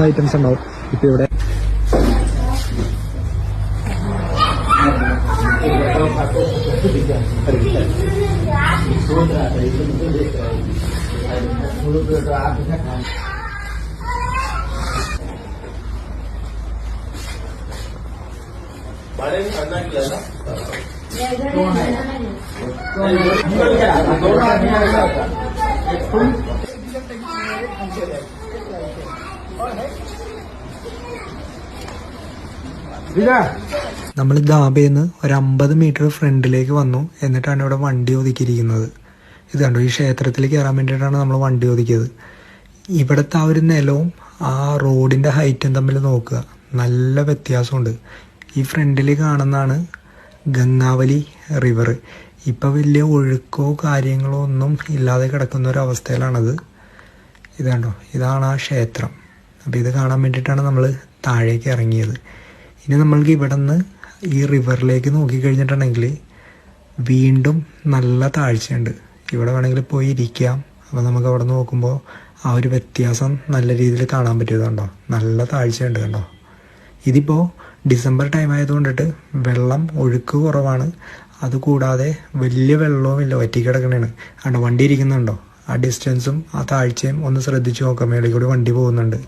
Items ഉണ്ടാവും. ഇപ്പൊ ഇവിടെ നമ്മൾ ദാബേന്ന് ഒരു 50 മീറ്റർ ഫ്രണ്ടിലേക്ക് വന്നു. എന്നിട്ടാണ് ഇവിടെ വണ്ടി ഒതുക്കിയിരിക്കുന്നത്. ഇത് കണ്ടോ, ഈ ക്ഷേത്രത്തിൽ കയറാൻ വേണ്ടിയിട്ടാണ് നമ്മൾ വണ്ടി ഒതുക്കിയത്. ഇവിടുത്തെ ആ ഒരു നിലവും ആ റോഡിൻ്റെ ഹൈറ്റും തമ്മിൽ നോക്കുക, നല്ല വ്യത്യാസമുണ്ട്. ഈ ഫ്രണ്ടിൽ കാണുന്നതാണ് ഗംഗാവലി റിവർ. ഇപ്പം വലിയ ഒഴുക്കോ കാര്യങ്ങളോ ഒന്നും ഇല്ലാതെ കിടക്കുന്ന ഒരു അവസ്ഥയിലാണത്. ഇത് കണ്ടോ, ഇതാണ് ആ ക്ഷേത്രം. അപ്പോൾ ഇത് കാണാൻ വേണ്ടിയിട്ടാണ് നമ്മൾ താഴേക്ക് ഇറങ്ങിയത്. ഇനി നമ്മൾക്ക് ഇവിടെ നിന്ന് ഈ റിവറിലേക്ക് നോക്കിക്കഴിഞ്ഞിട്ടുണ്ടെങ്കിൽ വീണ്ടും നല്ല താഴ്ചയുണ്ട്. ഇവിടെ വേണമെങ്കിൽ പോയി ഇരിക്കാം. അപ്പോൾ നമുക്ക് അവിടെ നോക്കുമ്പോൾ ആ ഒരു വ്യത്യാസം നല്ല രീതിയിൽ കാണാൻ പറ്റിയതുണ്ടോ, നല്ല താഴ്ചയുണ്ട് കണ്ടോ. ഇതിപ്പോൾ ഡിസംബർ ടൈം ആയതുകൊണ്ടിട്ട് വെള്ളം ഒഴുക്ക് കുറവാണ്. അതുകൂടാതെ വലിയ വെള്ളവുമില്ല, വറ്റിക്കിടക്കണേണ്. കണ്ടോ വണ്ടി ഇരിക്കുന്നുണ്ടോ, ആ ഡിസ്റ്റൻസും ആ താഴ്ചയും ഒന്ന് ശ്രദ്ധിച്ച് നോക്കാം. മേളിൽ കൂടി വണ്ടി പോകുന്നുണ്ട്.